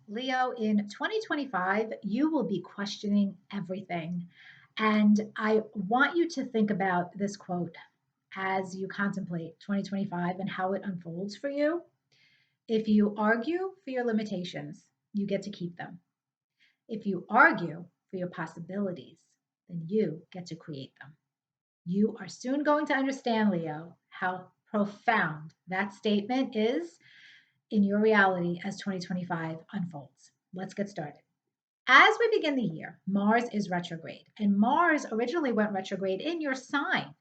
Leo, in 2025, you will be questioning everything. And I want you to think about this quote as you contemplate 2025 and how it unfolds for you. If you argue for your limitations, you get to keep them. If you argue for your possibilities, then you get to create them. You are soon going to understand, Leo, how profound that statement is in your reality as 2025 unfolds. Let's get started. As we begin the year, Mars is retrograde, and Mars originally went retrograde in your sign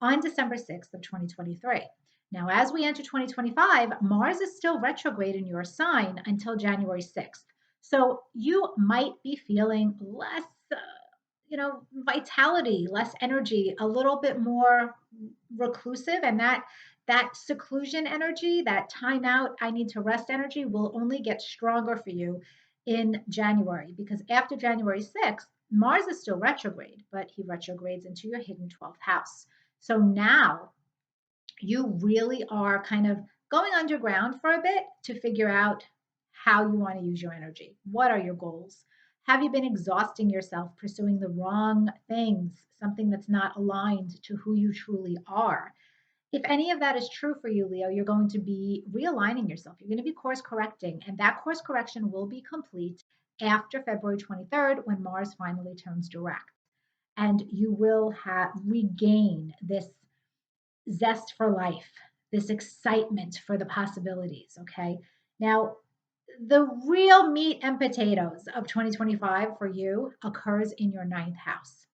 on December 6th of 2023. Now, as we enter 2025, Mars is still retrograde in your sign until January 6th. So you might be feeling less, vitality, less energy, a little bit more reclusive, and that seclusion energy, that time out, I need to rest energy will only get stronger for you in January, because after January 6th, Mars is still retrograde, but he retrogrades into your hidden 12th house. So now you really are kind of going underground for a bit to figure out how you want to use your energy. What are your goals? Have you been exhausting yourself pursuing the wrong things, something that's not aligned to who you truly are? If any of that is true for you, Leo, you're going to be realigning yourself. You're going to be course correcting, and that course correction will be complete after February 23rd when Mars finally turns direct. And you will have regain this zest for life, this excitement for the possibilities. Okay. Now, the real meat and potatoes of 2025 for you occurs in your ninth house.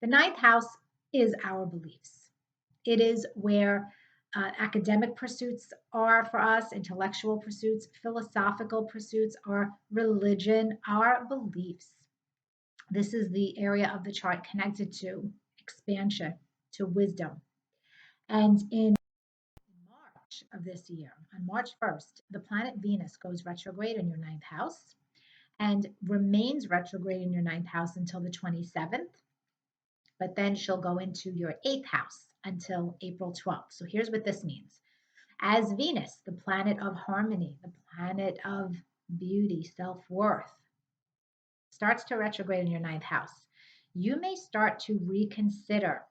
The ninth house is our beliefs. It is where academic pursuits are for us, intellectual pursuits, philosophical pursuits, our religion, our beliefs. This is the area of the chart connected to expansion, to wisdom. And in March of this year, on March 1st, the planet Venus goes retrograde in your ninth house and remains retrograde in your ninth house until the 27th. But then she'll go into your eighth house until April 12th. So here's what this means. As Venus, the planet of harmony, the planet of beauty, self worth, starts to retrograde in your ninth house, you may start to reconsider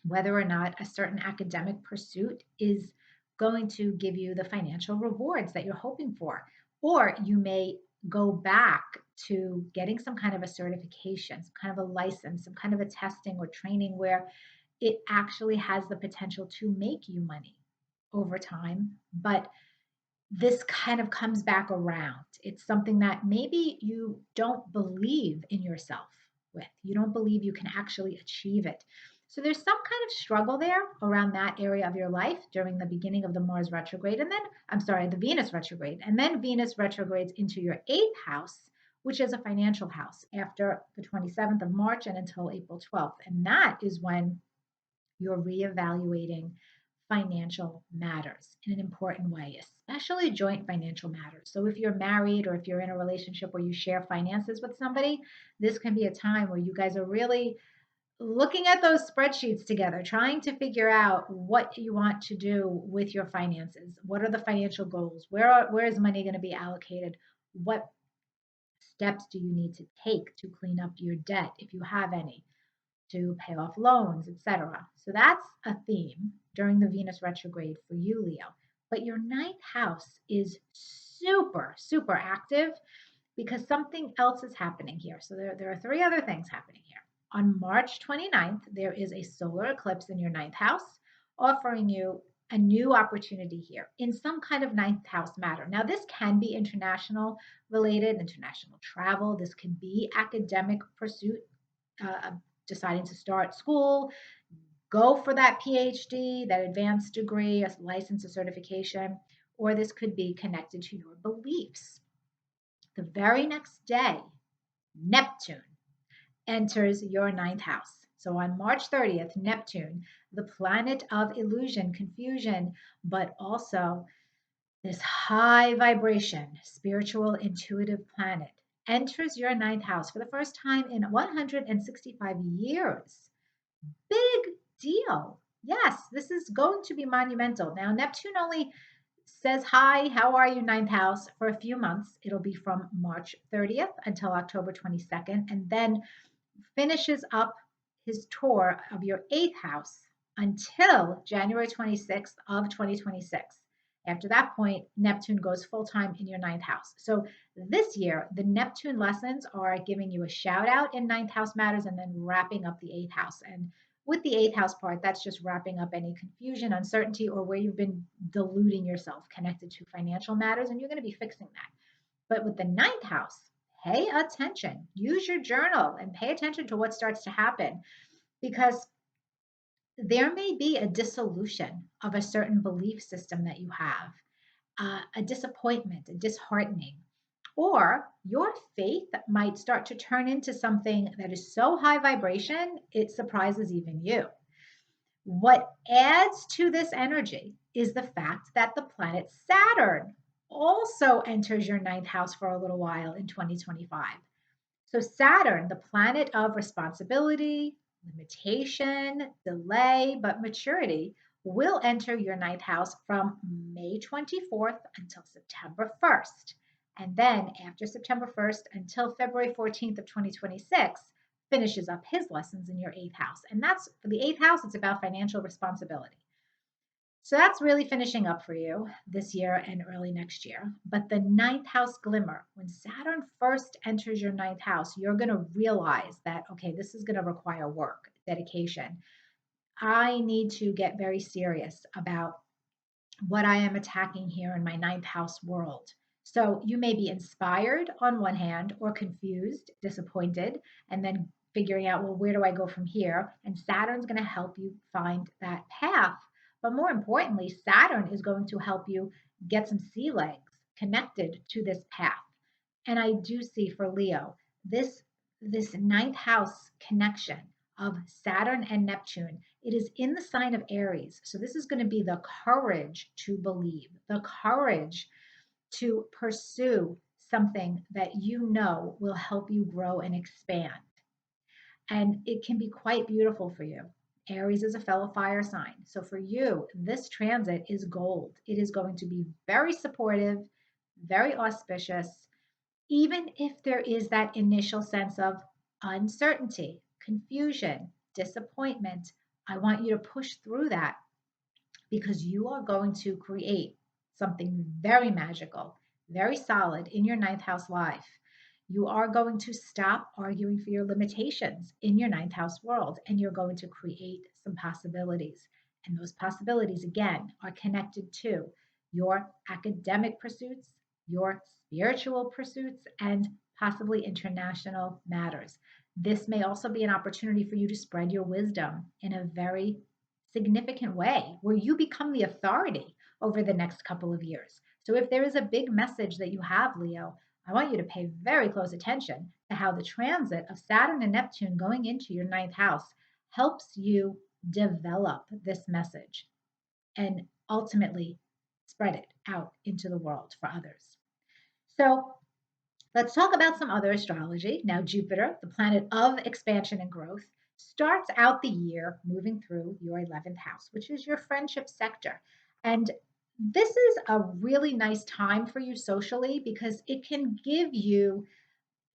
whether or not a certain academic pursuit is going to give you the financial rewards that you're hoping for. Or you may go back to getting some kind of a certification, some kind of a license, some kind of a testing or training where it actually has the potential to make you money over time. But this kind of comes back around. It's something that maybe you don't believe in yourself with. You don't believe you can actually achieve it. So there's some kind of struggle there around that area of your life during the beginning of the Mars retrograde. And then, I'm sorry, the Venus retrograde. And then Venus retrogrades into your eighth house, which is a financial house after the 27th of March and until April 12th. And that is when you're reevaluating financial matters in an important way, especially joint financial matters. So if you're married or if you're in a relationship where you share finances with somebody, this can be a time where you guys are really looking at those spreadsheets together, trying to figure out what you want to do with your finances. What are the financial goals? Where is money going to be allocated? What steps do you need to take to clean up your debt if you have any? To pay off loans, etc. So that's a theme during the Venus retrograde for you, Leo. But your ninth house is super, super active because something else is happening here. So there are three other things happening here. On March 29th, there is a solar eclipse in your ninth house, offering you a new opportunity here in some kind of ninth house matter. Now, this can be international related, international travel. This can be academic pursuit, uh, deciding to start school, go for that PhD, that advanced degree, a license, a certification, or this could be connected to your beliefs. The very next day, Neptune enters your ninth house. So on March 30th, Neptune, the planet of illusion, confusion, but also this high vibration, spiritual, intuitive planet, enters your ninth house for the first time in 165 years. Big deal. Yes, this is going to be monumental. Now, Neptune only says, hi, how are you, ninth house, for a few months. It'll be from March 30th until October 22nd, and then finishes up his tour of your eighth house until January 26th of 2026. After that point, Neptune goes full time in your ninth house. So this year, the Neptune lessons are giving you a shout out in ninth house matters and then wrapping up the eighth house. And with the eighth house part, that's just wrapping up any confusion, uncertainty, or where you've been deluding yourself connected to financial matters, and you're going to be fixing that. But with the ninth house, pay attention. Use your journal and pay attention to what starts to happen because there may be a dissolution of a certain belief system that you have, a disappointment, a disheartening, or your faith might start to turn into something that is so high vibration, it surprises even you. What adds to this energy is the fact that the planet Saturn also enters your ninth house for a little while in 2025. So, Saturn, the planet of responsibility, limitation, delay, but maturity, will enter your ninth house from May 24th until September 1st. And then after September 1st until February 14th of 2026, finishes up his lessons in your eighth house. And that's for the eighth house, it's about financial responsibility. So that's really finishing up for you this year and early next year. But the ninth house glimmer, when Saturn first enters your ninth house, you're going to realize that, okay, this is going to require work, dedication. I need to get very serious about what I am attacking here in my ninth house world. So you may be inspired on one hand or confused, disappointed, and then figuring out, well, where do I go from here? And Saturn's going to help you find that path. But more importantly, Saturn is going to help you get some sea legs connected to this path. And I do see for Leo this ninth house connection of Saturn and Neptune. It is in the sign of Aries. So this is going to be the courage to believe, the courage to pursue something that you know will help you grow and expand. And it can be quite beautiful for you. Aries is a fellow fire sign. So for you, this transit is gold. It is going to be very supportive, very auspicious, even if there is that initial sense of uncertainty, confusion, disappointment. I want you to push through that because you are going to create something very magical, very solid in your ninth house life. You are going to stop arguing for your limitations in your ninth house world, and you're going to create some possibilities. And those possibilities, again, are connected to your academic pursuits, your spiritual pursuits, and possibly international matters. This may also be an opportunity for you to spread your wisdom in a very significant way where you become the authority over the next couple of years. So if there is a big message that you have, Leo, I want you to pay very close attention to how the transit of Saturn and Neptune going into your ninth house helps you develop this message and ultimately spread it out into the world for others. So let's talk about some other astrology. Now, Jupiter, the planet of expansion and growth, starts out the year moving through your 11th house, which is your friendship sector. And this is a really nice time for you socially because it can give you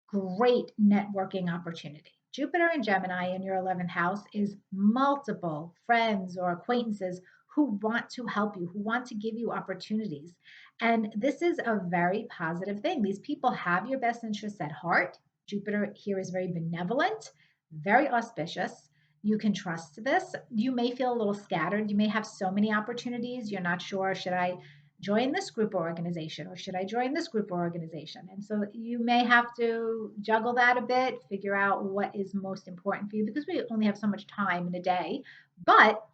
great networking opportunity. Jupiter and Gemini in your 11th house is multiple friends or acquaintances who want to help you, who want to give you opportunities. And this is a very positive thing. These people have your best interests at heart. Jupiter here is very benevolent, very auspicious. You can trust this. You may feel a little scattered. You may have so many opportunities. You're not sure, should I join this group or organization or should I join this group or organization? And so you may have to juggle that a bit, figure out what is most important for you because we only have so much time in a day. But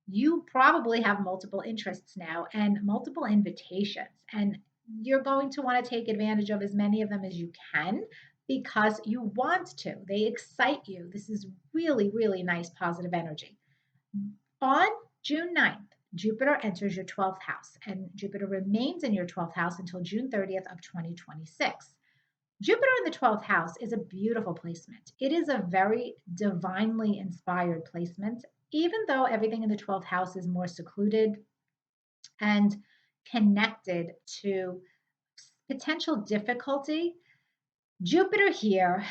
you probably have multiple interests now and multiple invitations. And you're going to want to take advantage of as many of them as you can because you want to. They excite you. This is really, really nice positive energy. On June 9th, Jupiter enters your 12th house, and Jupiter remains in your 12th house until June 30th of 2026. Jupiter in the 12th house is a beautiful placement. It is a very divinely inspired placement, even though everything in the 12th house is more secluded and connected to potential difficulty, Jupiter here,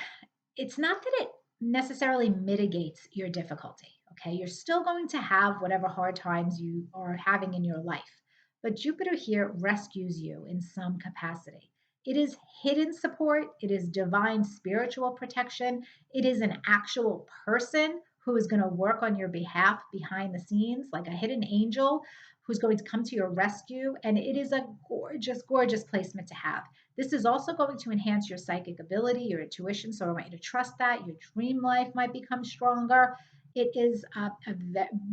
it's not that it necessarily mitigates your difficulty. Okay. You're still going to have whatever hard times you are having in your life, but Jupiter here rescues you in some capacity. It is hidden support, it is divine spiritual protection, it is an actual person who is going to work on your behalf behind the scenes, like a hidden angel who's going to come to your rescue. And it is a gorgeous, gorgeous placement to have. This is also going to enhance your psychic ability, your intuition. So I want you to trust that. Your dream life might become stronger. It is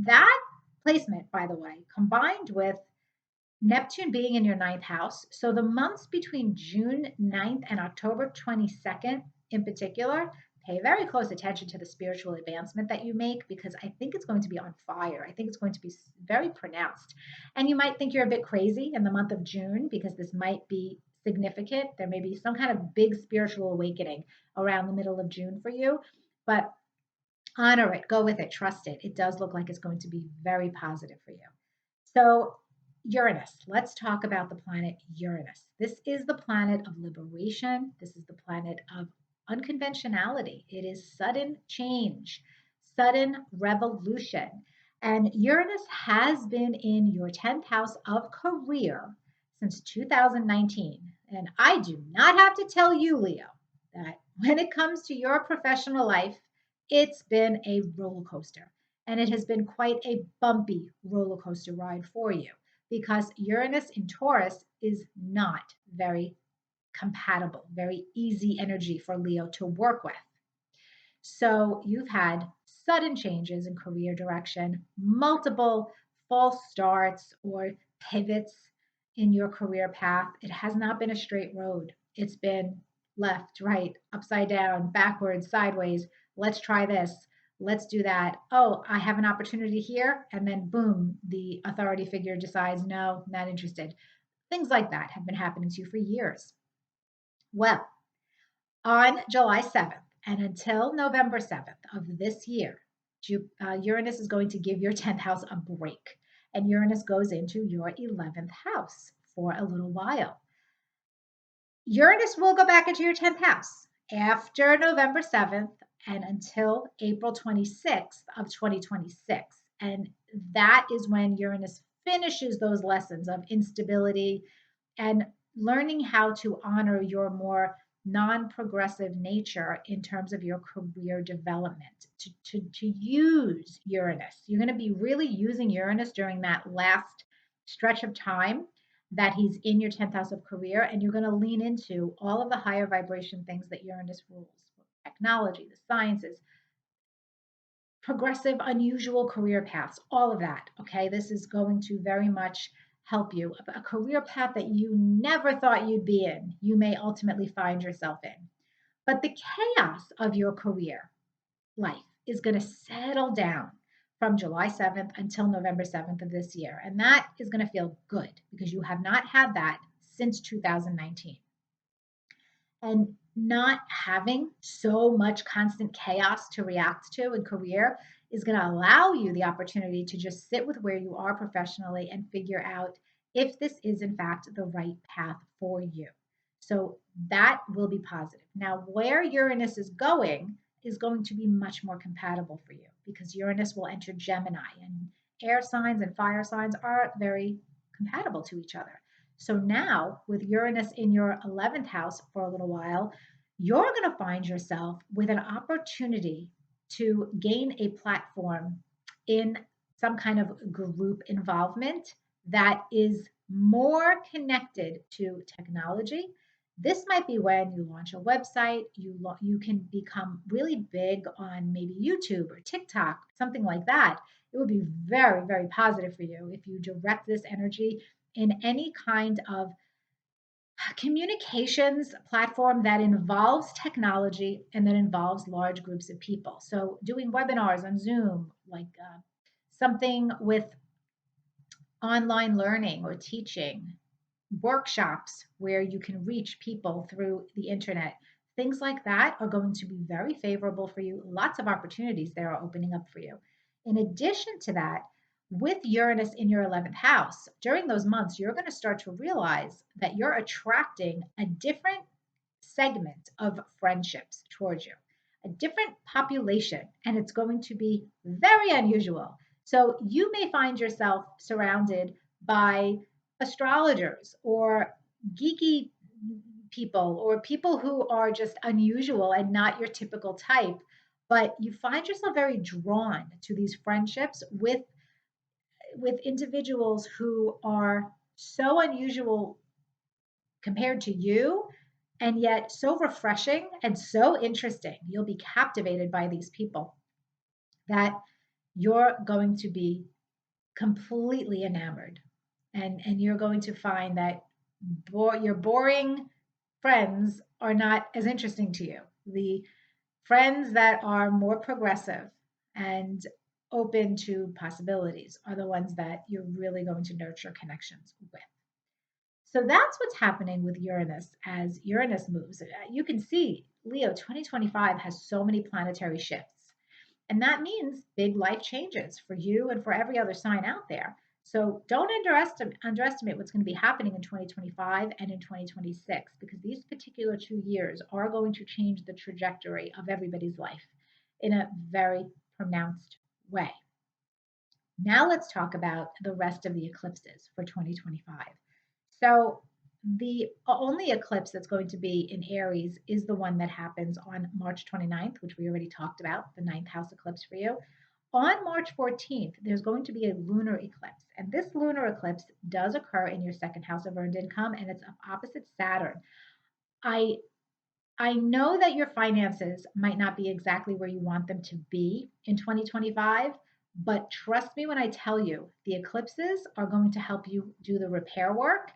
that placement, by the way, combined with Neptune being in your ninth house. So the months between June 9th and October 22nd, in particular, pay very close attention to the spiritual advancement that you make, because I think it's going to be on fire. I think it's going to be very pronounced. And you might think you're a bit crazy in the month of June because this might be significant. There may be some kind of big spiritual awakening around the middle of June for you, but honor it, go with it, trust it. It does look like it's going to be very positive for you. So, Uranus, let's talk about the planet Uranus. This is the planet of liberation. This is the planet of unconventionality. It is sudden change, sudden revolution. And Uranus has been in your 10th house of career since 2019. And I do not have to tell you, Leo, that when it comes to your professional life, it's been a roller coaster. And it has been quite a bumpy roller coaster ride for you, because Uranus in Taurus is not very compatible, very easy energy for Leo to work with. So you've had sudden changes in career direction, multiple false starts or pivots in your career path. It has not been a straight road. It's been left, right, upside down, backwards, sideways. Let's try this. Let's do that. Oh, I have an opportunity here. And then boom, the authority figure decides, no, not interested. Things like that have been happening to you for years. Well, on July 7th and until November 7th of this year, Uranus is going to give your 10th house a break. And Uranus goes into your 11th house for a little while. Uranus will go back into your 10th house after November 7th and until April 26th of 2026. And that is when Uranus finishes those lessons of instability and learning how to honor your more non-progressive nature in terms of your career development, to use Uranus. You're going to be really using Uranus during that last stretch of time that he's in your 10th house of career, and you're going to lean into all of the higher vibration things that Uranus rules: technology, the sciences, progressive, unusual career paths, all of that. Okay, this is going to very much help you. A career path that you never thought you'd be in, you may ultimately find yourself in. But the chaos of your career life is going to settle down from July 7th until November 7th of this year. And that is going to feel good because you have not had that since 2019. And not having so much constant chaos to react to in career is going to allow you the opportunity to just sit with where you are professionally and figure out if this is in fact the right path for you. So that will be positive. Now, where Uranus is going to be much more compatible for you, because Uranus will enter Gemini, and air signs and fire signs are very compatible to each other. So now, with Uranus in your 11th house for a little while, you're going to find yourself with an opportunity to gain a platform in some kind of group involvement that is more connected to technology. This might be when you launch a website, you can become really big on maybe YouTube or TikTok, something like that. It would be very, very positive for you if you direct this energy in any kind of communications platform that involves technology and that involves large groups of people. So doing webinars on Zoom, like something with online learning or teaching, workshops where you can reach people through the internet. Things like that are going to be very favorable for you. Lots of opportunities there are opening up for you. In addition to that, With Uranus in your 11th house, during those months, you're going to start to realize that you're attracting a different segment of friendships towards you, a different population, and it's going to be very unusual. So you may find yourself surrounded by astrologers or geeky people or people who are just unusual and not your typical type, but you find yourself very drawn to these friendships with individuals who are so unusual compared to you and yet so refreshing and so interesting. You'll be captivated by these people that you're going to be completely enamored. And you're going to find that your boring friends are not as interesting to you. The friends that are more progressive and open to possibilities are the ones that you're really going to nurture connections with. So that's what's happening with Uranus as Uranus moves. You can see Leo 2025 has so many planetary shifts. And that means big life changes for you and for every other sign out there. So don't underestimate what's going to be happening in 2025 and in 2026, because these particular 2 years are going to change the trajectory of everybody's life in a very pronounced way. Now let's talk about the rest of the eclipses for 2025. So the only eclipse that's going to be in Aries is the one that happens on March 29th, which we already talked about, the ninth house eclipse for you. On March 14th, there's going to be a lunar eclipse. And this lunar eclipse does occur in your second house of earned income, and it's opposite Saturn. I I know that your finances might not be exactly where you want them to be in 2025, but trust me when I tell you, the eclipses are going to help you do the repair work.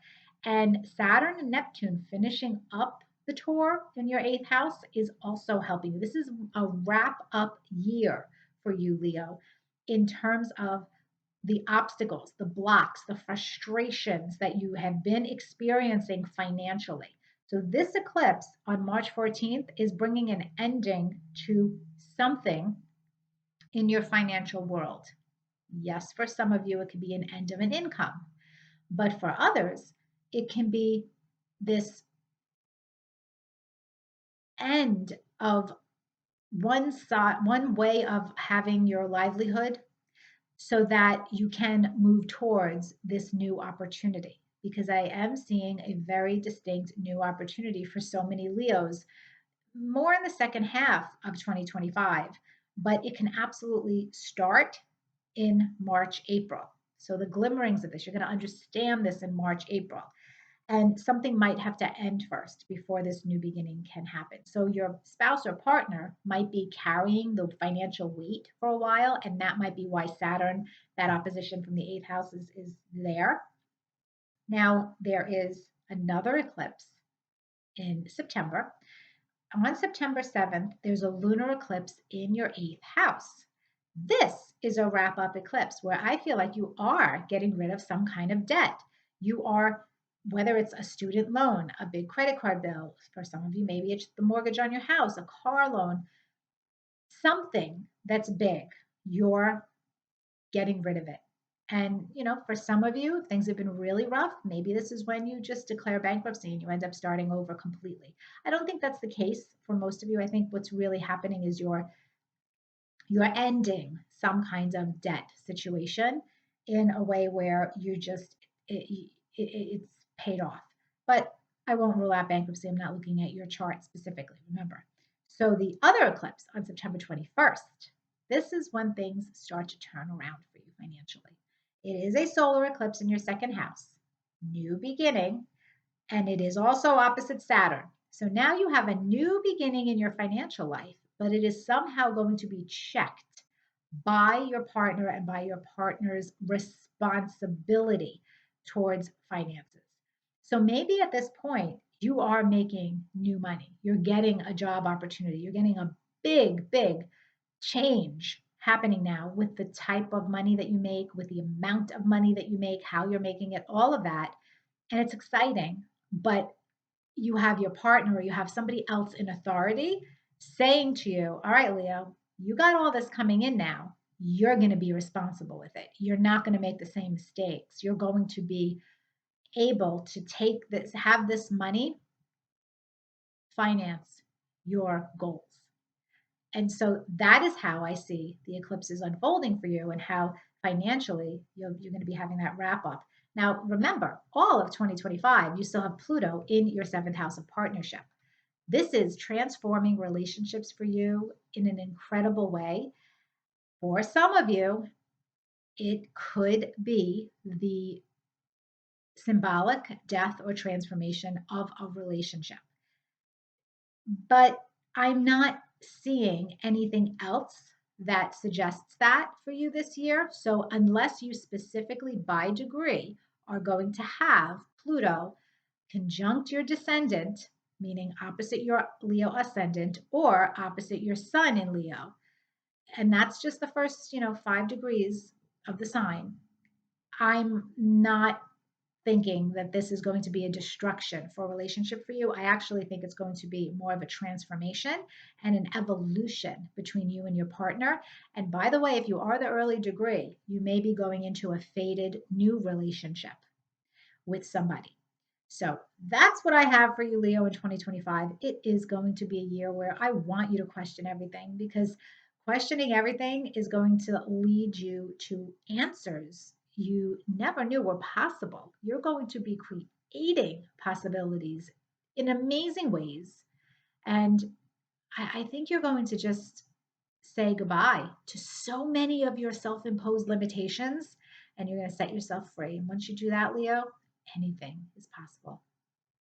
And Saturn and Neptune finishing up the tour in your eighth house is also helping you. This is a wrap up year for you, Leo, in terms of the obstacles, the blocks, the frustrations that you have been experiencing financially. So, this eclipse on March 14th is bringing an ending to something in your financial world. Yes, for some of you, it could be an end of an income, but for others, it can be this end of one way of having your livelihood so that you can move towards this new opportunity. Because I am seeing a very distinct new opportunity for so many Leos, more in the second half of 2025, but it can absolutely start in March, April. So the glimmerings of this, you're going to understand this in March, April. And something might have to end first before this new beginning can happen. So your spouse or partner might be carrying the financial weight for a while, and that might be why Saturn, that opposition from the eighth house, is there. Now, there is another eclipse in September. On September 7th, there's a lunar eclipse in your eighth house. This is a wrap up eclipse where I feel like you are getting rid of some kind of debt. You are, whether it's a student loan, a big credit card bill, for some of you, maybe it's the mortgage on your house, a car loan, something that's big, you're getting rid of it. And, for some of you, if things have been really rough, maybe this is when you just declare bankruptcy and you end up starting over completely. I don't think that's the case for most of you. I think what's really happening is you're ending some kind of debt situation in a way where it's paid off. But I won't rule out bankruptcy. I'm not looking at your chart specifically, remember. So the other eclipse on September 21st, this is when things start to turn around for you financially. It is a solar eclipse in your second house, new beginning, and it is also opposite Saturn. So now you have a new beginning in your financial life, but it is somehow going to be checked by your partner and by your partner's responsibility towards finances. So maybe at this point, you are making new money. You're getting a job opportunity. You're getting a big, big change happening now with the type of money that you make, with the amount of money that you make, how you're making it, all of that. And it's exciting, but you have your partner or you have somebody else in authority saying to you, all right, Leo, you got all this coming in now. you're going to be responsible with it. You're not going to make the same mistakes. You're going to be able to take this, have this money finance your goals. And so that is how I see the eclipses unfolding for you and how financially you're going to be having that wrap up. Now, remember, all of 2025, you still have Pluto in your seventh house of partnership. This is transforming relationships for you in an incredible way. For some of you, it could be the symbolic death or transformation of a relationship. But I'm not seeing anything else that suggests that for you this year. So, unless you specifically by degree are going to have Pluto conjunct your descendant, meaning opposite your Leo ascendant or opposite your sun in Leo, and that's just the first, 5 degrees of the sign, I'm not thinking that this is going to be a destruction for a relationship for you. I actually think it's going to be more of a transformation and an evolution between you and your partner. And by the way, if you are the early degree, you may be going into a faded new relationship with somebody. So that's what I have for you, Leo, in 2025. It is going to be a year where I want you to question everything, because questioning everything is going to lead you to answers you never knew were possible. You're going to be creating possibilities in amazing ways. And I think you're going to just say goodbye to so many of your self imposed limitations, and you're going to set yourself free. And once you do that, Leo, anything is possible.